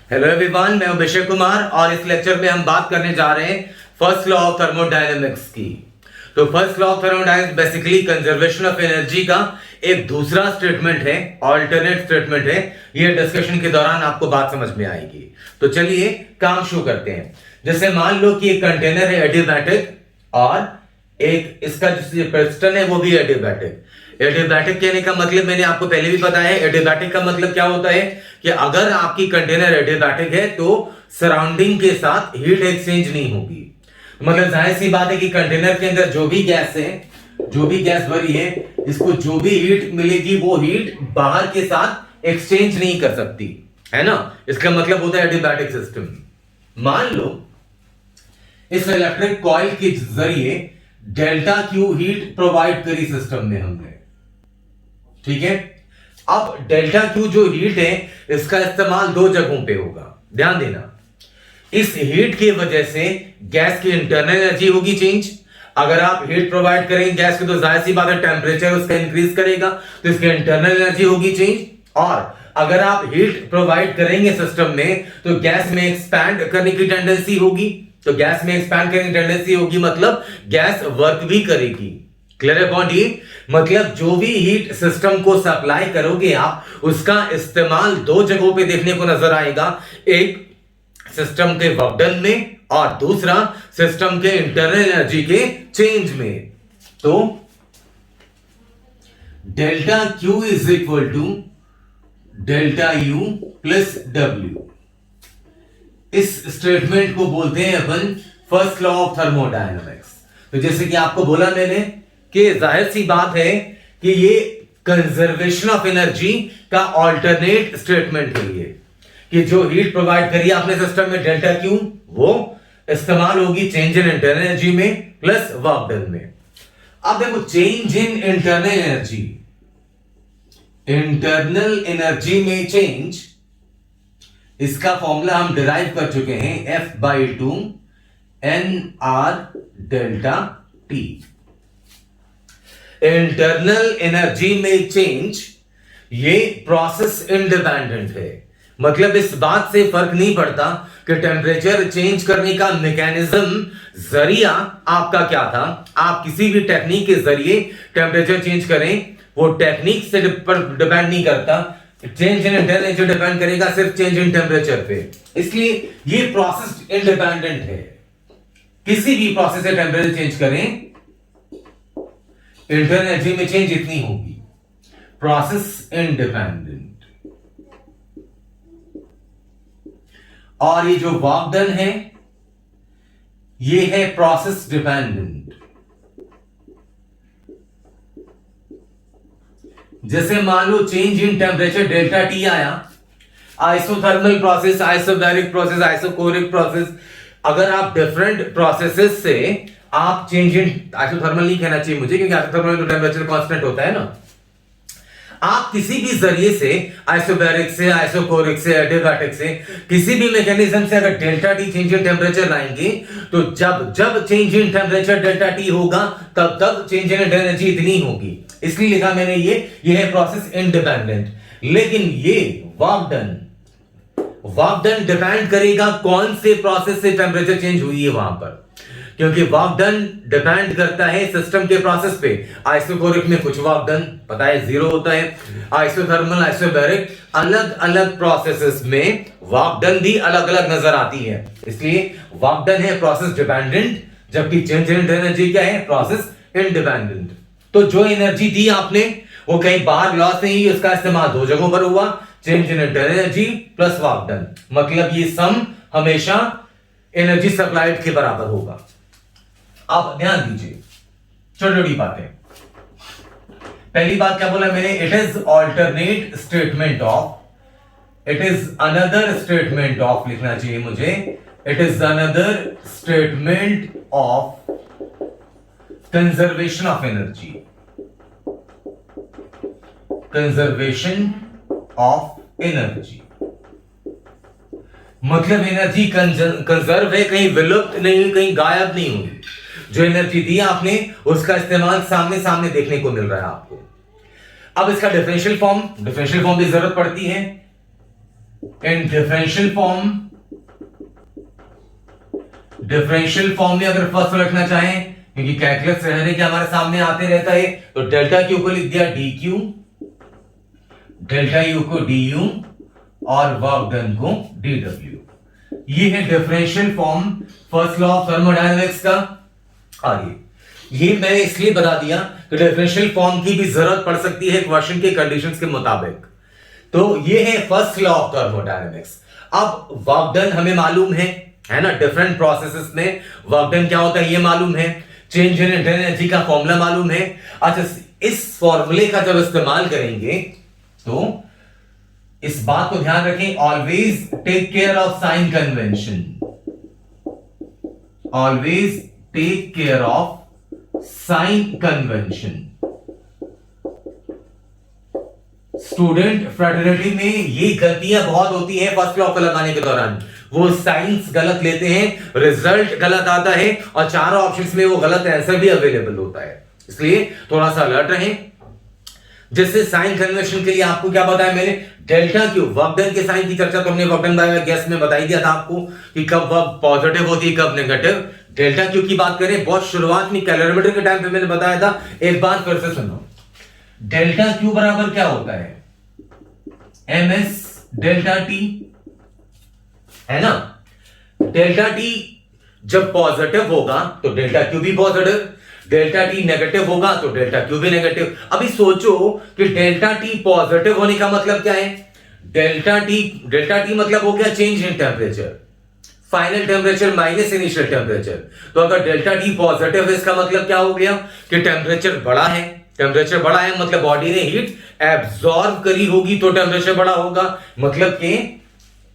Hello everyone, मैं अभिषेक कुमार और इस लेक्चर में हम बात करने जा रहे हैं फर्स्ट लॉ ऑफ थर्मोडायनेमिक्स की। तो first law of thermodynamics basically conservation of energy का एक दूसरा स्टेटमेंट है, ऑल्टरनेट स्टेटमेंट है। ये डिस्कशन के दौरान आपको बात समझ में आएगी। तो चलिए काम शुरू करते हैं। जैसे मान लो कि एक कंटेनर है एडियाबैटिक और एक इसका जो पिस्टन है वो भी एडियाबैटिक। एडियाबैटिक कहने का मतलब मैंने आपको पहले भी बताया है। एडियाबैटिक का मतलब क्या होता है कि अगर आपकी कंटेनर एडियाबैटिक है तो सराउंडिंग के साथ हीट एक्सचेंज नहीं होगी। मतलब जाहिर सी बात है कि कंटेनर के अंदर जो भी गैस है, जो भी गैस भरी है, इसको जो भी हीट मिलेगी वो हीट बाहर के साथ एक्सचेंज नहीं कर सकती, है ना। इसका मतलब होता है एडियाबैटिक सिस्टम। मान लो इस इलेक्ट्रिक कॉइल के जरिए डेल्टा क्यू हीट प्रोवाइड करी सिस्टम में हमने, ठीक है। अब डेल्टा क्यू जो हीट है इसका इस्तेमाल दो जगहों पे होगा, ध्यान देना। इस हीट की वजह से गैस की इंटरनल एनर्जी होगी चेंज। अगर आप हीट प्रोवाइड करेंगे गैस को तो जाहिर सी बात है टेंपरेचर उसका इंक्रीज करेगा, तो इसकी इंटरनल एनर्जी होगी चेंज। और अगर आप हीट प्रोवाइड करेंगे सिस्टम में तो गैस में एक्सपैंड करने की टेंडेंसी होगी। तो गैस में एक्सपैंड करने की टेंडेंसी होगी मतलब गैस वर्क भी करेगी। क्लियर है पॉइंट? ये मतलब जो भी हीट सिस्टम को सप्लाई करोगे आप, उसका इस्तेमाल दो जगहों पे देखने को नजर आएगा। एक सिस्टम के वर्क डन में और दूसरा सिस्टम के इंटरनल एनर्जी के चेंज में। तो delta Q is equal to delta U plus W. इस स्टेटमेंट को बोलते हैं अपन फर्स्ट लॉ ऑफ थर्मोडायनेमिक्स। तो जैसे कि आपको बोला मैंने कि जाहिर सी बात है कि ये कंजर्वेशन ऑफ एनर्जी का ऑल्टरनेट स्टेटमेंट है। ये कि जो हीट प्रोवाइड करी आपने सिस्टम में डेल्टा क्यू, वो इस्तेमाल होगी चेंज इन इंटरनल एनर्जी में प्लस वर्क डन में। अब देखो change in internal energy, internal energy में चेंज, इसका फॉर्मूला हम डिराइव कर चुके हैं F/2 NR delta T। Internal energy में चेंज ये प्रोसेस इंडिपेंडेंट है। मतलब इस बात से फर्क नहीं पड़ता कि टेंपरेचर चेंज करने का मैकेनिज्म, जरिया आपका क्या था। आप किसी भी टेक्निक के जरिए टेंपरेचर चेंज करें, वो टेक्निक से डिपेंड नहीं करता। Change in internal energy depend करेगा सिर्फ चेंज इन टेंपरेचर पे। इसलिए ये प्रोसेस इंडिपेंडेंट है। किसी भी प्रोसेस से टेंपरेचर चेंज करें, इंटरनल एनर्जी में चेंज इतनी होगी। Process independent. और ये जो वर्क डन है ये है प्रोसेस डिपेंडेंट। जैसे मान लो change in temperature delta T आया, isothermal process, isobaric process, isochoric process. अगर आप डिफरेंट प्रोसेसेस से आप चेंज इन, आइसोथर्मल नहीं कहना चाहिए मुझे क्योंकि आइसोथर्मल में तो टेंपरेचर कांस्टेंट होता है ना। आप किसी भी जरिए से, आइसोबैरिक से, आइसोकोरिक से, एडियाबैटिक से, किसी भी मैकेनिज्म से अगर delta T change in temperature लाएंगे तो जब जब change in temperature delta T होगा तब तब चेंज इन एनर्जी इतनी होगी। इसलिए लिखा मैंने ये है प्रोसेस इंडिपेंडेंट। लेकिन ये वर्क डन डिपेंड करेगा कौन से प्रोसेस से टेंपरेचर चेंज हुई है वहां पर, क्योंकि वर्क डन डिपेंड करता है सिस्टम के प्रोसेस पे। आइसोकोरिक में कुछ वर्क डन पता है जीरो होता है, आइसोथर्मल, आइसोबैरिक, अलग अलग प्रोसेसेस में वर्क डन भी अलग अलग नजर आती है। इसलिए वर्क डन है प्रोसेस डिपेंडेंट, जबकि चेंज इन एनर्जी क्या है, प्रोसेस इंडिपेंडेंट। तो जो एनर्जी दी आपने वो कहीं बाहर लॉस नहीं हुई, उसका इस्तेमाल दो जगहों पर हुआ, change in energy plus work done. मतलब ये सम हमेशा एनर्जी सप्लाइड के बराबर होगा। अब ध्यान दीजिए छोटी छोटी बातें। पहली बात क्या बोला मैंने, it is alternate statement of, it is another statement of लिखना चाहिए मुझे, it is another statement of conservation of energy, conservation of energy. मतलब एनर्जी कंजर्व है, कहीं विलुप्त नहीं हुई, कहीं गायब नहीं हुई। जो एनर्जी दी आपने उसका इस्तेमाल सामने सामने देखने को मिल रहा है आपको। अब इसका डिफरेंशियल फॉर्म की जरूरत पड़ती है। इन डिफरेंशियल फॉर्म में अगर फर्स्ट रखना चाहें, क्योंकि कैलकुलस रहने के हमारे सामने आते रहता है, तो डेल्टा क्यू को लिख दिया डी क्यू, डेल्टा यू को डी यू और वर्क डन को डी डब्ल्यू। ये है differential form first law of thermodynamics का। आगे ये मैं इसलिए बता दिया कि डिफरेंशियल फॉर्म की भी जरूरत पड़ सकती है क्वेश्चन के कंडीशंस के मुताबिक। तो ये है फर्स्ट लॉ ऑफ थर्मोडायनेमिक्स। अब वर्क डन हमें मालूम है ना, डिफरेंट प्रोसेसेस में वर्क डन क्या होता है ये मालूम है, चेंज इन इंटरनल एनर्जी का फॉर्मूला मालूम है। अच्छा, इस फॉर्मूले का जब इस्तेमाल करेंगे तो इस बात को ध्यान रखें, always take care of sign convention, always take care of sign convention. Student fraternity में ये गलतियां बहुत होती हैं फर्स्ट लॉ को लगाने के दौरान, वो साइंस गलत लेते हैं, रिजल्ट गलत आता है और चारों ऑप्शंस में वो गलत आंसर भी अवेलेबल होता है, इसलिए थोड़ा सा अलर्ट रहें। जैसे साइन कन्वेंशन के लिए आपको क्या बताया मैंने, डेल्टा क्यू, वर्क डन के साइन की चर्चा तो हमने वर्क डन बाय गैस में बताई दिया था आपको कि कब वर्क पॉजिटिव होती है कब नेगेटिव। डेल्टा क्यू की बात करें बहुत शुरुआत में कैलोरीमीटर के टाइम पे मैंने बताया था, एक बार फिर से सुनो। डेल्टा क्यू बराबर क्या होता है, एम एस डेल्टा टी, है ना। डेल्टा टी जब पॉजिटिव होगा तो डेल्टा क्यू भी पॉजिटिव, डेल्टा टी नेगेटिव होगा तो डेल्टा क्यू भी नेगेटिव। अभी सोचो कि डेल्टा टी पॉजिटिव होने का मतलब क्या है, डेल्टा टी मतलब हो गया change in temperature, final temperature minus initial temperature. तो अगर डेल्टा टी पॉजिटिव है इसका मतलब क्या हो गया कि टेम्परेचर बढ़ा है, टेम्परेचर बढ़ा है मतलब बॉडी ने हीट एब्सॉर्ब करी होगी तो टेम्परेचर बढ़ा होगा। मतलब कि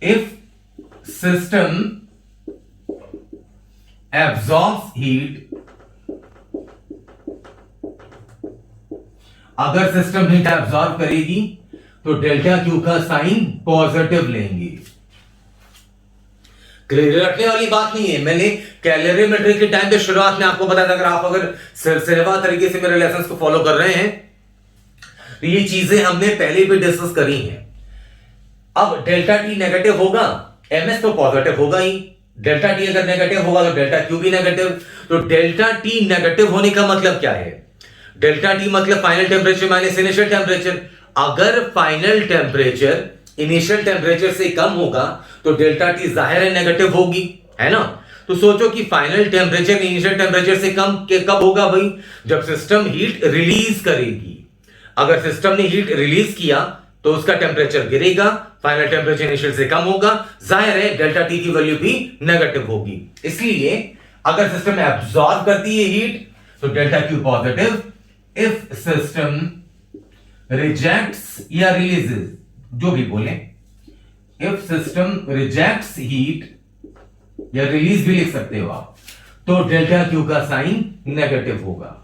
इफ सिस्टम एब्सॉर्ब्स हीट, अगर सिस्टम हीट एब्सॉर्ब करेगी तो डेल्टा क्यू का साइन पॉजिटिव लेंगे। क्लियर रखने वाली बात नहीं है, मैंने कैलोरीमेट्री के टाइम पे शुरुआत में आपको बताया था, अगर आप सिलसिलेवार तरीके से मेरे लेसन्स को फॉलो कर रहे हैं तो ये चीजें हमने पहले भी डिस्कस करी हैं। अब डेल्टा टी नेगेटिव होगा, एमएस तो पॉजिटिव होगा ही, डेल्टा टी अगर नेगेटिव होगा तो डेल्टा क्यू भी नेगेटिव। तो डेल्टा टी नेगेटिव होने का मतलब क्या है, डेल्टा टी मतलब final temperature minus initial temperature. अगर फाइनल टेम्परेचर इनिशियल टेम्परेचर से कम होगा तो डेल्टा टी जाहिर है नेगेटिव होगी, है ना। तो सोचो कि फाइनल टेम्परेचर इनिशियल टेम्परेचर से कम कब होगा भाई, जब सिस्टम हीट रिलीज करेगी। अगर सिस्टम ने हीट रिलीज किया तो उसका टेम्परेचर गिरेगा, फाइनल टेम्परेचर इनिशियल से कम होगा, जाहिर है डेल्टा टी की वैल्यू भी नेगेटिव होगी। इसलिए अगर सिस्टम एब्सॉर्ब करती है हीट तो delta Q positive, if system rejects या रिलीजेस, जो भी बोले, इफ सिस्टम रिजेक्ट्स हीट या रिलीज भी लिख सकते हो आप, तो डेल्टा क्यू का साइन नेगेटिव होगा।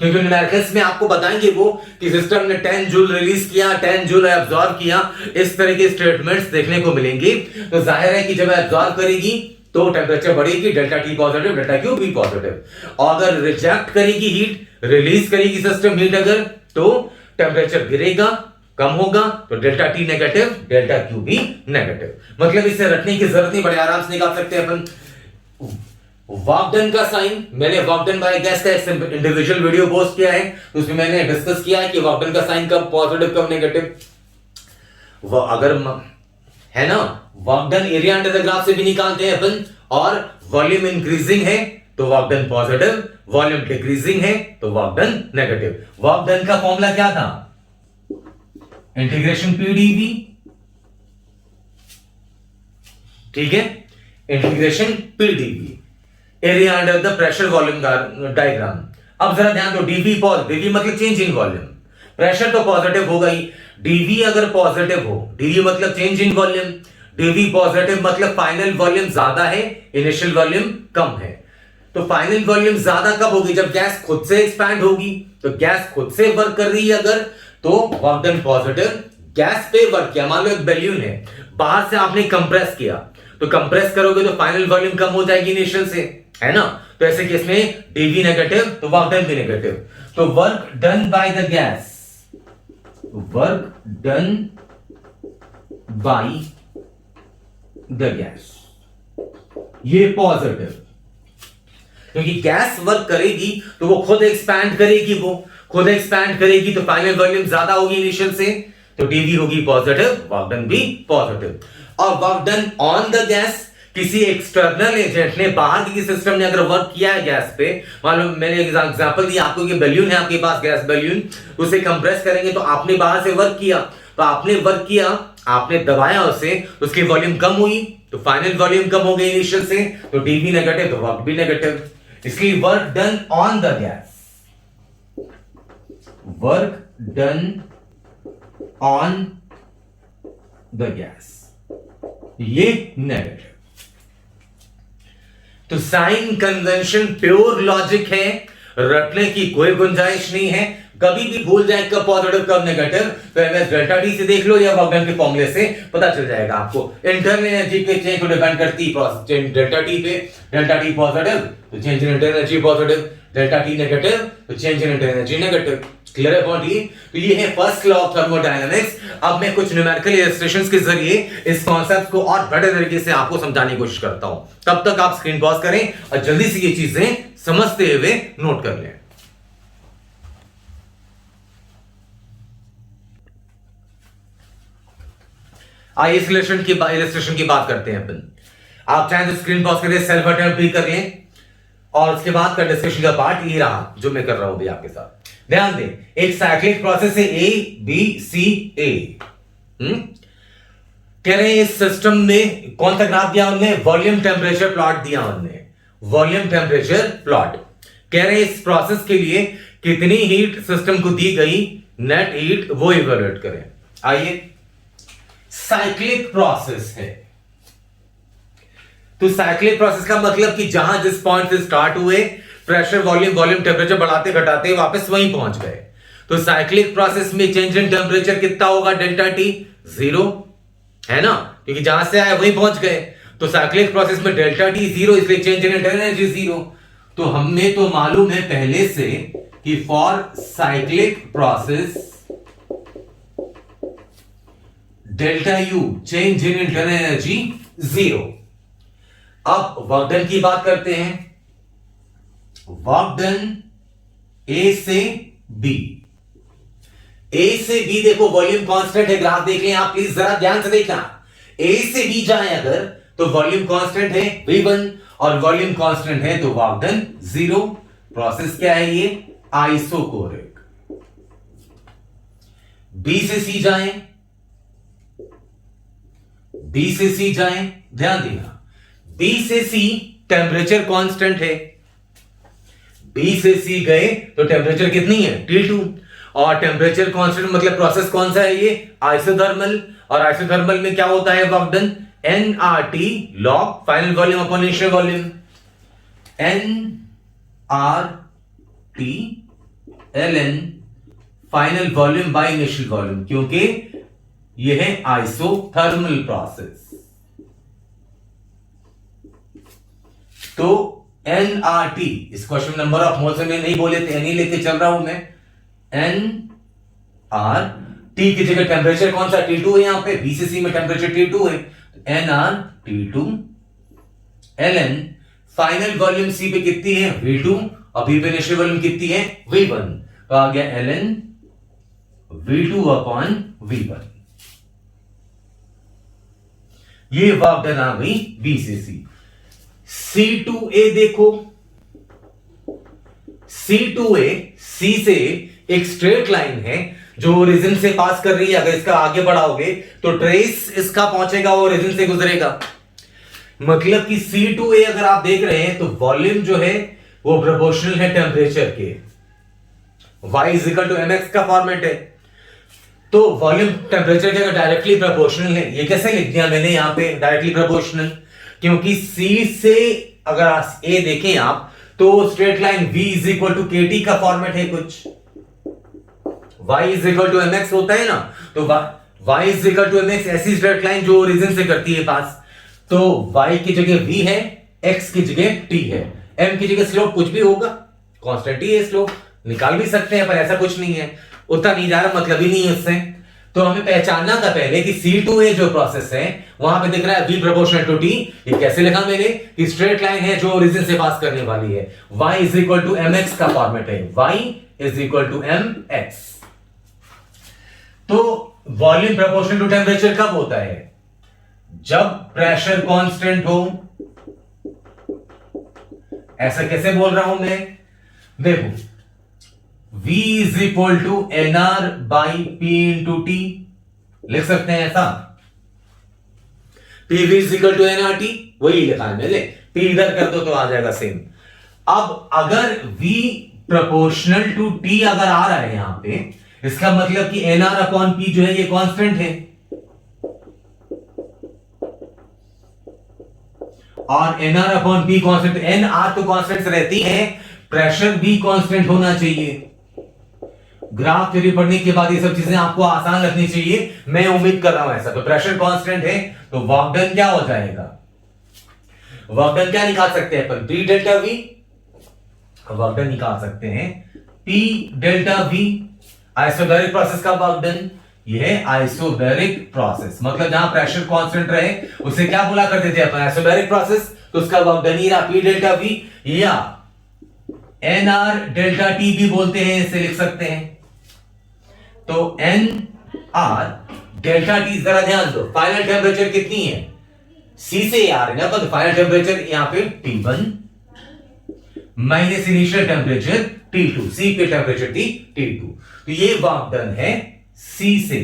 क्योंकि न्यूमेरिकल्स में आपको बताएंगे वो कि सिस्टम ने 10 जूल रिलीज किया, 10 जूल एब्सॉर्ब किया, इस तरह के स्टेटमेंट्स देखने को मिलेंगे। तो जाहिर है कि जब एब्सॉर्ब करेगी तो टेम्परेचर बढ़ेगी, delta T positive delta Q भी पॉजिटिव। और अगर रिजेक्ट करेगी हीट, रिलीज करेगी सिस्टम हीट अगर, तो टेम्परेचर गिरेगा, कम होगा, तो delta T negative delta Q भी नेगेटिव। मतलब इसे रखने की जरूरत नहीं, बड़े आराम से निकाल सकते हैं अपन। वर्क डन का साइन, मैंने वर्क डन बाय गैस का इंडिविजुअल वीडियो पोस्ट किया है, तो उसमें मैंने डिस्कस किया है कि वर्क डन का साइन कब पॉजिटिव कब नेगेटिव। अगर है ना, work done area under the graph से भी निकालते हैं अपन, और वॉल्यूम इंक्रीजिंग है तो work done positive, volume decreasing है तो work done negative. Work done का फॉर्मूला क्या था, इंटीग्रेशन पीडीवी, ठीक है, integration PDV, area under the pressure volume diagram. अब जरा ध्यान दो, डीवी डीवी मतलब चेंज इन वॉल्यूम, प्रेशर तो पॉजिटिव होगा ही, डीवी अगर पॉजिटिव हो, डीवी मतलब change in volume, DV positive मतलब फाइनल वॉल्यूम ज्यादा है, इनिशियल वॉल्यूम कम है। तो फाइनल वॉल्यूम ज्यादा कब होगी, जब गैस खुद से एक्सपैंड होगी। तो गैस खुद से वर्क कर रही है अगर, तो वर्क डन पॉजिटिव। गैस पे वर्क किया, मान लो एक बैलून है, बाहर से आपने कंप्रेस किया, तो कंप्रेस करोगे तो फाइनल वॉल्यूम कम हो जाएगी इनिशियल से, है ना। तो ऐसे केस में डीवी नेगेटिव तो वर्क डन भी नेगेटिव। तो work done by the gas, work done by the gas, ये पॉजिटिव, क्योंकि गैस वर्क करेगी तो वो खुद एक्सपैंड करेगी, वो खुद एक्सपैंड करेगी तो फाइनल वॉल्यूम ज्यादा होगी इनिशियल से, तो टीवी होगी पॉजिटिव, वर्क डन भी पॉजिटिव। और work done on the gas, किसी एक्सटर्नल एजेंट ने, बाहर के सिस्टम ने अगर वर्क किया है गैस पे, मालूम मैंने एग्जांपल दिया आपको कि बैलून है आपके पास, गैस बैलून, उसे कंप्रेस करेंगे तो आपने बाहर से वर्क किया, तो आपने वर्क किया, आपने दबाया उसे, उसकी वॉल्यूम कम हुई तो फाइनल वॉल्यूम कम हो गई इनिशियल से, तो डी भी नेगेटिव तो वर्क भी नेगेटिव। इसलिए work done on the gas, work done on the gas, ये नेगेटिव। तो साइन कन्वेंशन प्योर लॉजिक है, रटने की कोई गुंजाइश नहीं है। कभी भी भूल जाए कब पॉजिटिव कब नेगेटिव, तो एमएस डेल्टा टी से देख लो या वर्क डन के फॉर्मूले से पता चल जाएगा आपको। इंटरनल एनर्जी पे चेंज को डिपेंड करती है डेल्टा टी पे, डेल्टा टी पॉजिटिव तो change in internal energy positive, delta T negative तो change in internal energy negative. Clear है पॉइंट ये? तो ये है फर्स्ट लॉ ऑफ थर्मोडायनामिक्स। अब मैं कुछ न्यूमेरिकल इलस्ट्रेशंस के जरिए इस कॉन्सेप्ट को और बेटर तरीके से आपको समझाने की कोशिश करता हूं। तब तक आप स्क्रीन पॉज करें और जल्दी से ये चीजें समझते हुए नोट कर लें। आइए इलस्ट्रेशन की बात करते हैं अपन। आप चाहें तो स्क्रीन पॉज करके सेल्फ अटेम्प्ट भी कर लें, और उसके बाद का डिस्कशन का पार्ट ये रहा जो मैं कर रहा हूं अभी आपके साथ। ध्यान दें, एक साइक्लिक प्रोसेस है ए बी सी ए। कह रहे हैं इस सिस्टम में कौन सा ग्राफ दिया उन्होंने? वॉल्यूम टेम्परेचर प्लॉट दिया उन्होंने, वॉल्यूम टेम्परेचर प्लॉट। कह रहे हैं इस प्रोसेस के लिए कितनी हीट सिस्टम को दी गई, नेट हीट, वो इवैल्यूएट करें। आइए, साइक्लिक प्रोसेस है तो साइक्लिक प्रोसेस का मतलब कि जहां जिस पॉइंट से स्टार्ट हुए, प्रेशर वॉल्यूम टेम्परेचर बढ़ाते घटाते वापस वहीं पहुंच गए। तो साइक्लिक प्रोसेस में चेंज इन टेम्परेचर कितना होगा? डेल्टा टी, 0 है ना, क्योंकि जहां से आए वहीं पहुंच गए। तो साइक्लिक प्रोसेस में डेल्टा टी 0, इसलिए चेंज इन इंटरनल एनर्जी 0। तो हमें तो मालूम है पहले से कि for cyclic process delta U, change in internal energy 0। अब वर्क डन की बात करते हैं। वर्क डन ए से बी, ए से बी देखो वॉल्यूम कांस्टेंट है, ग्राफ देख लें आप प्लीज, जरा ध्यान से देखना। ए से बी जाए अगर तो वॉल्यूम कांस्टेंट है V1 और वॉल्यूम कांस्टेंट है तो वर्क डन 0। प्रोसेस क्या है ये? आइसोकोरिक। बी से सी जाएं, बी से सी जाएं, ध्यान देना, बी से सी टेम्परेचर कांस्टेंट है, बी से सी गए तो टेम्परेचर कितनी है? T2। और टेम्परेचर कांस्टेंट मतलब प्रोसेस कौन सा है ये? आइसोथर्मल। और आइसोथर्मल में क्या होता है work done? nRT log final volume upon initial volume, nRT ln final volume by initial volume, क्योंकि यह है आइसोथर्मल प्रोसेस। तो nRT, इस क्वेश्चन नंबर ऑफ मोल्स में नहीं बोले थे, नहीं लेके चल रहा हूं मैं। nRT की जगह टेम्परेचर कौन सा? T2 है यहां पे, BCC में टेम्परेचर T2 है, nRT2 ln final volume C पे कितनी है? V2, और B पे इनिशियल वॉल्यूम कितनी है? V1। तो आ गया ln V2 अपॉन V1। ये वर्क डन आ गई B से C। C2A देखो, C2A C से एक स्ट्रेट लाइन है जो ओरिजिन से पास कर रही है। अगर इसका आगे बढ़ाओगे तो ट्रेस इसका पहुंचेगा, वो ओरिजिन से गुजरेगा। मतलब कि C2A अगर आप देख रहे हैं तो वॉल्यूम जो है वो प्रोपोर्शनल है टेम्परेचर के, y इक्वल टू mx का फॉर्मेट है। तो वॉल्यूम टेम्परेचर के डायरेक्टली प्रोपोर्शनल है। ये कैसे लिख दिया मैंने यहां पे डायरेक्टली प्रोपोर्शनल? क्योंकि C से अगर A देखें आप तो straight line V is equal to KT का फॉर्मेट है कुछ, y is equal to mx होता है ना, तो y is equal to mx ऐसी स्ट्रेट लाइन जो ओरिजिन से करती है पास। तो y की जगह v है, x की जगह t है, m की जगह स्लोप कुछ भी होगा, कांस्टेंट ही है, स्लोप निकाल भी सकते हैं पर ऐसा कुछ नहीं है, उतना नहीं जा रहा, मतलब ही नहीं है उससे। तो हमें पहचानना था पहले कि C2A जो प्रोसेस है वहां पे दिख रहा है V प्रोपोर्शनल टू T। ये कैसे लिखा मैंने कि स्ट्रेट लाइन है जो ओरिजिन से पास करने वाली है, y is equal to mx का फॉर्मेट है, y is equal to mx। तो वॉल्यूम प्रोपोर्शनल टू टेम्परेचर कब होता है? जब प्रेशर कांस्टेंट हो। ऐसा कैसे बोल रहा हूं मैं? देखो, V is equal to NR by P into T लिख सकते हैं ऐसा। PV is equal to NRT, वही लिखा है मैंने, P इधर कर दो तो आ जाएगा सेम। अब अगर V प्रोपोर्शनल टू T अगर आ रहा है यहां पे, इसका मतलब कि NR अपॉन P जो है ये कांस्टेंट है, और NR upon P constant, NR तो कांस्टेंट रहती है, प्रेशर भी कांस्टेंट होना चाहिए। ग्राफ थ्योरी पढ़ने के बाद ये सब चीजें आपको आसान लगनी चाहिए, मैं उम्मीद कर रहा हूं ऐसा। तो प्रेशर कांस्टेंट है तो वर्क डन क्या हो जाएगा? वर्क डन क्या निकाल सकते हैं अपन? P delta V। Work done निकाल सकते हैं P delta V, isobaric process का वर्क डन। यह है आइसोबैरिक प्रोसेस, मतलब जहां प्रेशर कांस्टेंट रहे उसे क्या बोला करते थे अपन? Isobaric process. तो उसका वर्क डन ही रहा P डेल्टा V, या NR डेल्टा T भी बोलते हैं, इसे लिख सकते हैं। तो NR डेल्टा T, जरा ध्यान दो, फाइनल टेम्परेचर कितनी है? C से आ रही है ना, तो फाइनल टेम्परेचर यहां पे T1 minus initial temperature T2, C पे टेम्परेचर थी T2। तो ये वर्क डन है C से,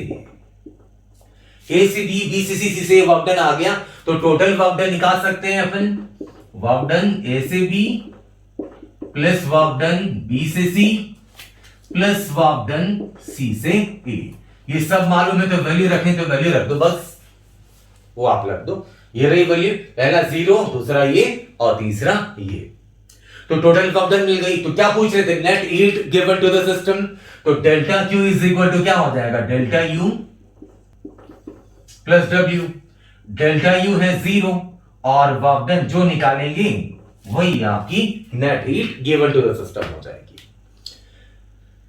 A से B, B से C से वर्क डन आ गया। तो टोटल वर्क डन निकाल सकते हैं अपन, वर्क डन A से B plus work done B से C plus work done C से A। ये सब मालूम है तो वैल्यू रखनी तो वैल्यू रख दो बस, वो आप रख दो। ये रही वैल्यू, पहला 0, दूसरा ये और तीसरा ये। तो टोटल वर्क डन मिल गई। तो क्या पूछ रहे थे? Net heat given to the system. तो delta Q is equal to क्या हो जाएगा? Delta U plus W। Delta U है 0 और वर्क डन जो निकालेंगे वही आपकी net heat given to the system हो जाएगी।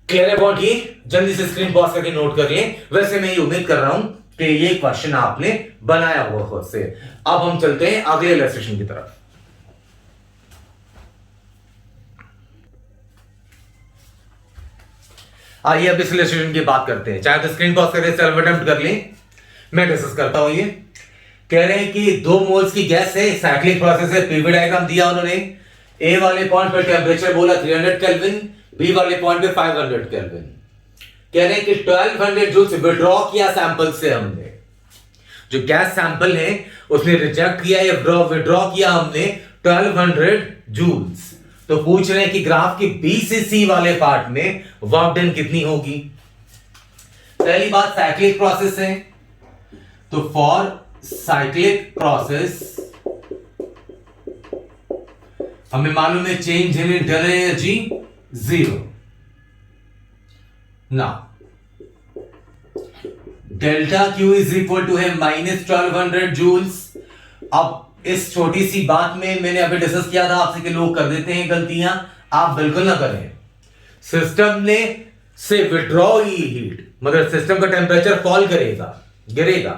क्लियर अबाउट ये? जल्दी से स्क्रीन पॉज करके नोट कर लें। वैसे मैं ये उम्मीद कर रहा हूं कि ये क्वेश्चन आपने बनाया हुआ खुद से। अब हम चलते हैं अगले इलस्ट्रेशन की तरफ। आइए अब इस इलस्ट्रेशन की बात करते हैं। चाहे तो स्क्रीन पॉज करके सेल्फ अटेम्प्ट कर लें, मैं डिस्कस करता हूं। ये कह रहे हैं कि 2 मोल्स की गैस है, साइक्लिक प्रोसेस है, पीवी डायग्राम दिया उन्होंने। ए वाले पॉइंट पर टेम्परेचर बोला 300 केल्विन, बी वाले पॉइंट पे 500 केल्विन। कह रहे हैं कि 1200 जूल्स विड्रॉ किया सैंपल से हमने, जो गैस सैंपल है उसने रिजेक्ट किया या विड्रॉ किया हमने 1200 जूल्स। तो पूछ रहे हैं कि ग्राफ के बी से सी वाले पार्ट में वर्क डन कितनी होगी। पहली बात साइक्लिक प्रोसेस है, तो फॉर साइक्लिक प्रोसेस हमें मालूम है चेंज इन इंटरनल एनर्जी 0। ना delta Q is equal to है -1200 जूल्स। अब इस छोटी सी बात में मैंने अभी डिस्कस किया था आपसे कि लोग कर देते हैं गलतियां, आप बिल्कुल ना करें। सिस्टम ने से विड्रॉ ही हीट, मतलब सिस्टम का टेम्परेचर फॉल करेगा, गिरेगा,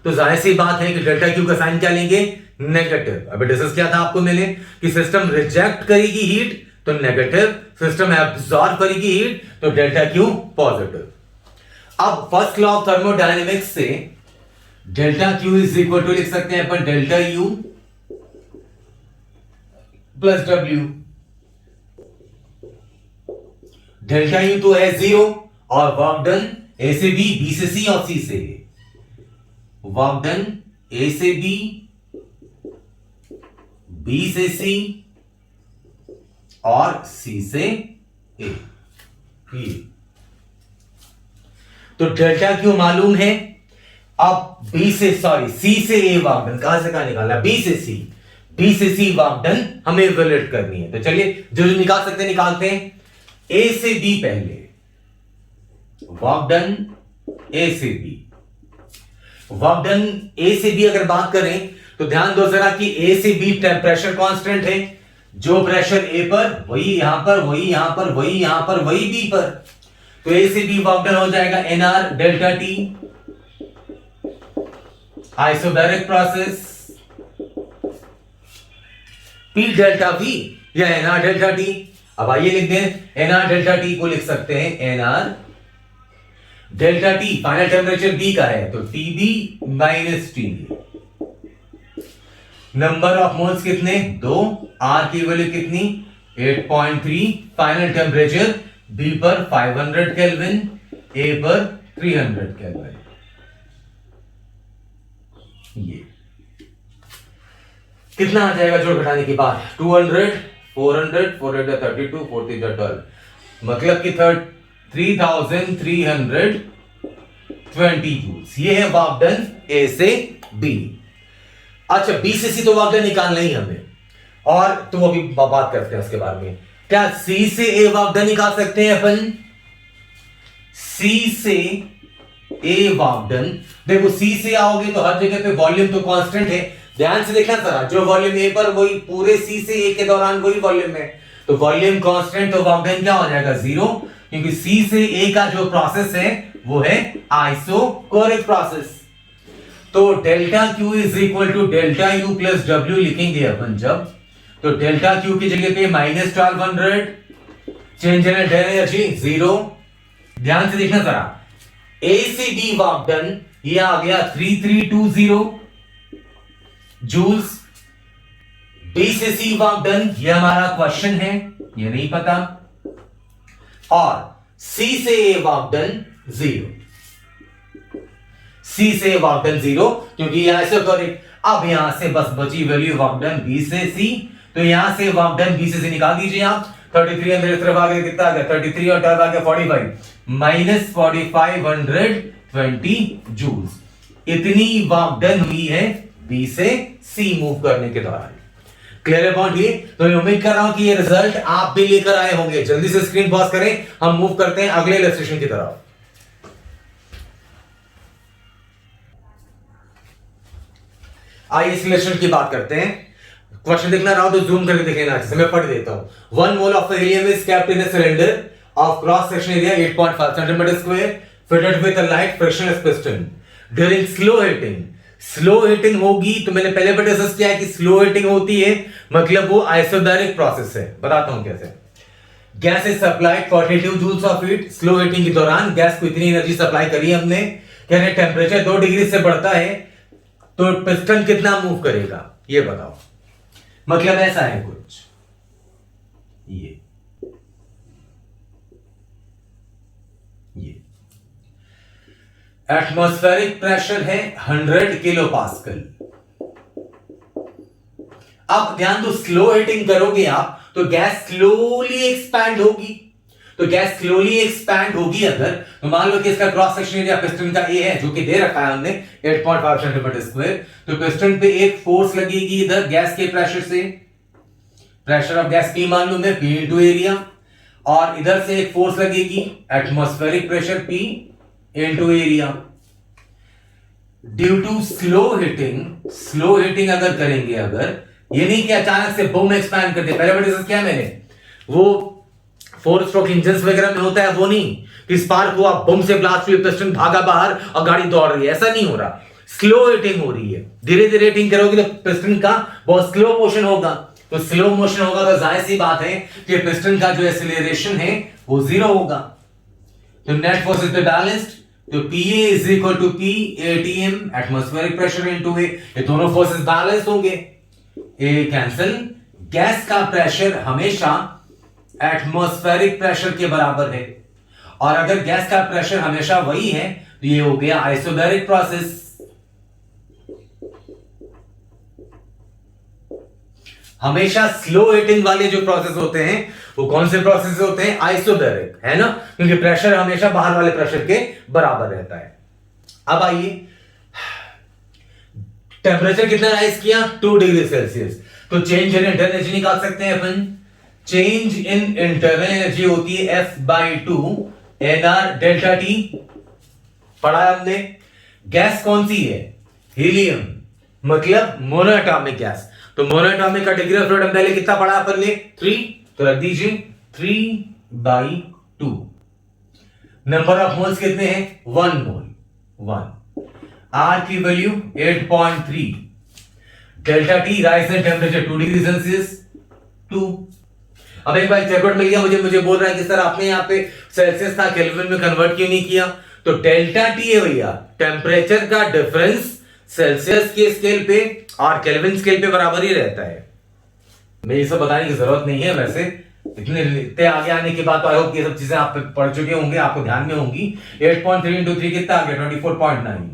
तो जाहिर सी बात है कि डेल्टा Q का साइन क्या लेंगे? नेगेटिव। अभी डिस्कस किया था आपको मैंने कि सिस्टम रिजेक्ट करेगी हीट तो नेगेटिव, सिस्टम एब्सॉर्ब करेगी हीट तो डेल्टा Q पॉजिटिव। अब फर्स्ट लॉ ऑफ थर्मोडायनेमिक्स से delta Q is equal to लिख सकते हैं अपन delta U plus W। Delta U तो है 0 और वर्क डन A से B, B से C और C से A। वर्क डन A से B, B से C और C से A। तो डेल्टा Q मालूम है। अब B से C से A वर्क डन कहां से कहां निकालना? B से C, B से C वर्क डन हमें इवैल्यूएट करनी है। तो चलिए जो निकाल सकते निकालते हैं। A से B पहले, वर्क डन A से B। वर्क डन A से B अगर बात करें तो ध्यान दो जरा कि A से B प्रेशर कांस्टेंट है, जो प्रेशर A पर वही यहां पर, वही यहां पर, वही यहां पर, वही B पर। तो ए से बी वर्क डन हो जाएगा NR delta T, isobaric process, P delta V या एनआर डेल्टा टी। अब आइए लिख दें एनआर डेल्टा टी को लिख सकते हैं NR delta T, final temperature B का है तो TB minus T. Number of moles कितने 2, आर की वैल्यू कितनी 8.3, फाइनल टेम्परेचर बी पर 500 केल्विन, ए पर 300 केल्विन। ये कितना आ जाएगा जोड़ घटाने के बाद 200, 400, 432, 40, मतलब कि 3320 जूल्स। ये है वर्क डन ए से बी। अच्छा बी से सी तो वर्क डन निकालना ही हमें, और तो अभी बात करते हैं उसके बारे में। क्या सी से ए वर्क डन निकाल सकते हैं अपन? सी से ए वर्क डन, देखो सी से आओगे तो हर जगह पे वॉल्यूम तो कांस्टेंट है, ध्यान से देखना जरा, जो वॉल्यूम ए पर वही पूरे सी से ए के दौरान वही वॉल्यूम है, तो वॉल्यूम कांस्टेंट तो वर्क डन क्या हो जाएगा 0, क्योंकि सी से ए का जो प्रोसेस है वो है आइसोकोरिक प्रोसेस। तो delta Q is equal to delta U plus W लिखेंगे अपन जब, तो डेल्टा क्यू की जगह पे -1200, चेंज इन एनर्जी 0। ध्यान से देखना जरा, ए से बी वर्क डन ये आ गया 3320 जूल्स, बी से सी वर्क डन ये हमारा क्वेश्चन है, ये नहीं पता, और सी से ए वर्क डन 0, सी से वर्क डन 0, क्योंकि यहां से करेक्ट। अब यहां से बस बची वैल्यू वर्क डन बी से सी, तो यहां से वर्क डन बी से सी निकाल दीजिए आप। 33 अंदर तरफ आ गया, कितना आ गया 33 और 12 आ गया 45, -4520 जूल्स। इतनी वर्क डन हुई है बी से सी मूव करने के दौरान। क्लियर है पॉइंट ये? तो मैं उम्मीद कर रहा हूं कि ये रिजल्ट आप भी लेकर आए होंगे। जल्दी से स्क्रीन पॉज करें, हम मूव करते हैं अगले इलस्ट्रेशन की तरफ। आइए इस इलस्ट्रेशन की बात करते हैं। क्वेश्चन देखना रहा हो तो जूम करके देख लेना, जैसे मैं पढ़ देता हूं। 1 mole of helium is kept in a cylinder of cross section area 8.5 centimetre square fitted with a light frictionless piston during slow heating. Slow heating होगी तो मैंने पहले भी डिस्कस किया है कि स्लो हीटिंग होती है मतलब वो आइसोबैरिक प्रोसेस है। बताता हूं कैसे। Gas is supplied 42 joules of heat. Slow heating के दौरान गैस को इतनी एनर्जी सप्लाई करी हमने, यानी टेम्परेचर 2 डिग्री से बढ़ता है तो पिस्टन कितना मूव करेगा ये बताओ। मतलब ऐसा है कुछ, ये एटमॉस्फेरिक प्रेशर है 100 किलो पास्कल। अब ध्यान दो, स्लो हीटिंग करोगे आप तो गैस स्लोली एक्सपैंड होगी। तो गैस स्लोली एक्सपैंड होगी अगर, तो मान लो कि इसका क्रॉस सेक्शन एरिया पिस्टन का ए है जो कि दे रखा है हमने 8.5 सेंटीमीटर स्क्वायर, तो पिस्टन पे एक फोर्स लगेगी इधर गैस के प्रेशर से, प्रेशर ऑफ गैस पी मान लू मैं, पी इंटू एरिया, और इधर से एक फोर्स लगेगी atmospheric pressure P into area. Due to slow heating अगर करेंगे, अगर ये नहीं कि अचानक से बम एक्सपैंड कर दे, पहले डिस्कस किया मैंने, वो 4 स्ट्रोक इंजन वगैरह में होता है वो नहीं कि स्पार्क हुआ बम से ब्लास्ट हुई पिस्टन भागा बाहर और गाड़ी दौड़ रही है, ऐसा नहीं हो रहा। स्लो हीटिंग हो रही है, धीरे धीरे हीटिंग करोगे तो पिस्टन का बहुत स्लो मोशन होगा, तो स्लो मोशन होगा तो जाहिर सी बात है कि पिस्टन का जो एक्सीलरेशन है वो 0 होगा। तो नेट फोर्स इज बैलेंस्ड, तो PA is equal to P ATM atmospheric pressure into A, ये दोनों फोर्सेस बैलेंस होंगे, A कैंसिल। गैस का प्रेशर हमेशा एटमॉस्फेरिक प्रेशर के बराबर है, और अगर गैस का प्रेशर हमेशा वही है तो ये हो गया आइसोबैरिक प्रोसेस। हमेशा स्लो हीटिंग वाले जो प्रोसेस होते हैं वो कौन से प्रोसेस होते हैं? आइसोबैरिक, है ना, क्योंकि प्रेशर हमेशा बाहर वाले प्रेशर के बराबर रहता है। अब आइए, टेम्परेचर कितना राइज किया 2 डिग्री सेल्सियस, तो चेंज इन इंटरनल एनर्जी निकाल सकते हैं अपन। चेंज इन इंटरनल एनर्जी होती है F/2 nR डेल्टा T, पढ़ा हमने। गैस कौन सी है? हीलियम, मतलब मोनोएटॉमिक गैस, तो मोनोएटॉमिक का डिग्री ऑफ फ्रीडम पहले कितना पढ़ा अपन ने 3, तो रख दीजिए 3/2। नंबर ऑफ मोल्स कितने हैं? 1 मोल 1। आर की value 8.3। Delta T rise in temperature 2 degree Celsius 2। अब एक बार चेकआउट मिल गया मुझे मुझे बोल रहा है कि सर आपने यहाँ पे सेल्सियस था केल्विन में कन्वर्ट क्यों नहीं किया? तो डेल्टा टी है भैया टेम्परेचर का डिफरेंस सेल्सियस के स्केल पे और केल्विन स्केल पे बराबर ही रहता है। मैं ये सब बताने की जरूरत नहीं है, वैसे इतने आगे आने के बाद तो आई होप ये सब चीजें आप पढ़ चुके होंगे, आपको ध्यान में होंगी। 8.3 into 3 कितना आ गया? 24.9।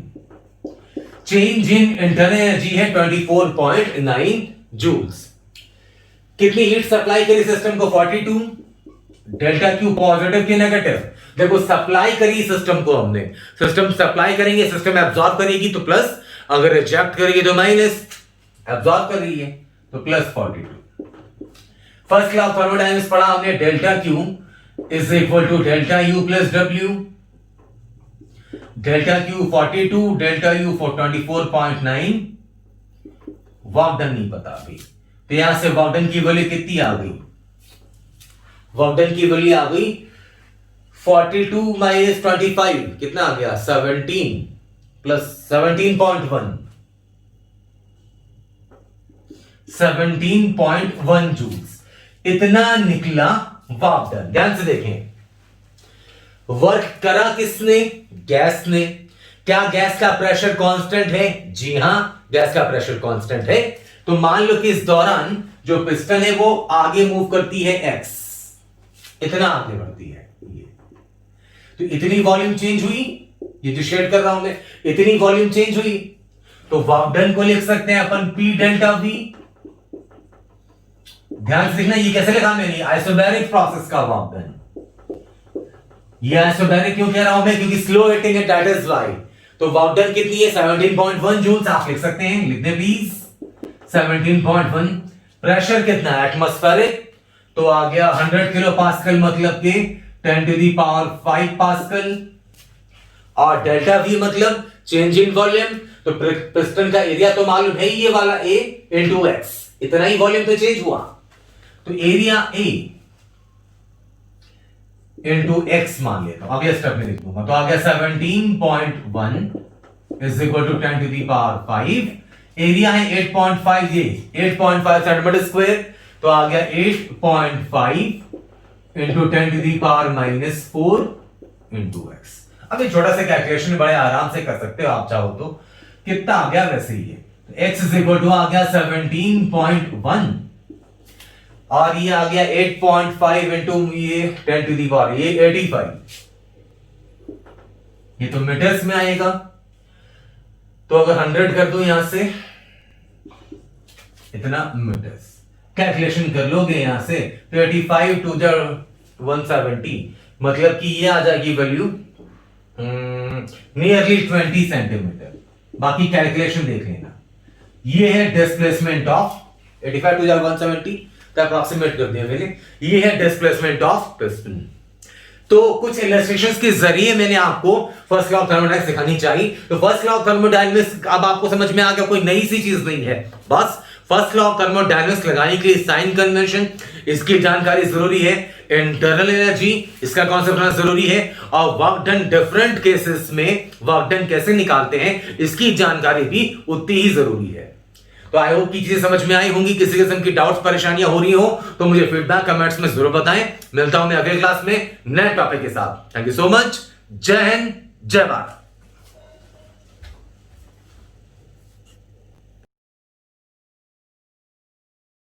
चेंज इन इंटरनल एनर्जी है 24.9 जूल्स। कितनी हीट सप्लाई करी सिस्टम को? 42। डेल्टा क्यू पॉजिटिव की नेगेटिव? देखो सप्लाई करी सिस्टम को हमने, सिस्टम सप्लाई करेंगे सिस्टम एब्जॉर्ब करेगी तो प्लस, अगर रिजेक्ट करेगी तो माइनस। एब्जॉर्ब कर रही है तो plus 42। First law of thermodynamics पढ़ा हमने, delta Q is equal to delta U plus W. Delta Q 42, delta U 24.9। Work done नहीं पता अभी, तो यहां से वर्क डन की वैल्यू कितनी आ गई? वर्क डन की वैल्यू आ गई 42 माइनस 25 कितना आ गया? 17 प्लस 17.1 17.1 जूल्स। इतना निकला वर्क डन। ध्यान से देखें, वर्क करा किसने? गैस ने। क्या गैस का प्रेशर कांस्टेंट है? जी हां, गैस का प्रेशर कांस्टेंट है। तो मान लो कि इस दौरान जो पिस्टन है वो आगे मूव करती है x, इतना आगे बढ़ती है ये। तो इतनी वॉल्यूम चेंज हुई, ये जो शेड कर रहा हूं मैं, इतनी वॉल्यूम चेंज हुई, तो वर्क डन को लिख सकते हैं अपन P डेल्टा V। ध्यान से देखना, ये कैसे लिखा मैंने? आइसोबैरिक प्रोसेस का वर्क डन। ये आइसोबैरिक क्यों कह रहा हूं मैं? क्योंकि स्लो हिटिंग है, दैट इज व्हाई। तो वर्क डन कितनी है? 17.1 जूल्स। आप लिख सकते हैं, लिख दे प्लीज 17.1। प्रेशर कितना है? एटमॉस्फेरिक, तो आ गया 100 किलो पास्कल, मतलब कि 10 to the power 5 पास्कल। और डेल्टा वी मतलब चेंज इन वॉल्यूम, तो पिस्टन का एरिया तो मालूम है, ये वाला A इंटू एक्स, इतना ही वॉल्यूम तो चेंज हुआ। तो एरिया A इंटू एक्स मान लेता हूं, अब ये स्टेप में लिख दूंगा, तो आ गया 17.1 is equal to 10 to the power 5। Area है 8.5, ये 8.5 सेंटीमीटर स्क्वायर, तो आ गया 8.5 into 10 to the power -4 into x. अब ये छोटा सा कैलकुलेशन बड़े आराम से कर सकते हो आप चाहो तो। कितना आ गया वैसे ही है, x इज इक्वल टू आ गया 17.1 और ये आ गया 8.5 इंटू ये 10 to the power ये 85, ये तो मीटर्स में आएगा। तो अगर 100 कर दो यहां से, इतना मीटर्स कैलकुलेशन कर लोगे यहां से, तो 85 टू द 170, मतलब कि ये आ जाएगी वैल्यू नियरली 20 सेंटीमीटर। बाकी कैलकुलेशन देख लेना। ये है डिस्प्लेसमेंट ऑफ 85 टू द 170 तो अप्रॉक्सीमेट कर दिया मैंने। ये है डिस्प्लेसमेंट ऑफ पिस्टन। तो कुछ इलस्ट्रेशंस के जरिए मैंने आपको फर्स्ट लॉ ऑफ थर्मोडायनामिक्स सिखानी चाहिए। तो फर्स्ट लॉ ऑफ थर्मोडायनामिक्स अब आपको समझ में आ गया, कोई नई सी चीज नहीं है। बस फर्स्ट लॉ ऑफ थर्मोडायनामिक्स लगाने के लिए साइन कन्वेंशन, इसकी जानकारी जरूरी है, इंटरनल एनर्जी इसका कॉन्सेप्ट होना जरूरी है, और वर्क डन डिफरेंट केसेस में वर्क डन कैसे निकालते हैं इसकी जानकारी भी उतनी ही जरूरी है। तो आई होप की चीजें समझ में आई होंगी। किसी किस्म की डाउट्स परेशानियां हो रही हो तो मुझे फीडबैक कमेंट्स में जरूर बताएं। मिलता हूं मैं अगले क्लास में नए टॉपिक के साथ। Thank you so much. जय हिंद, जय भारत।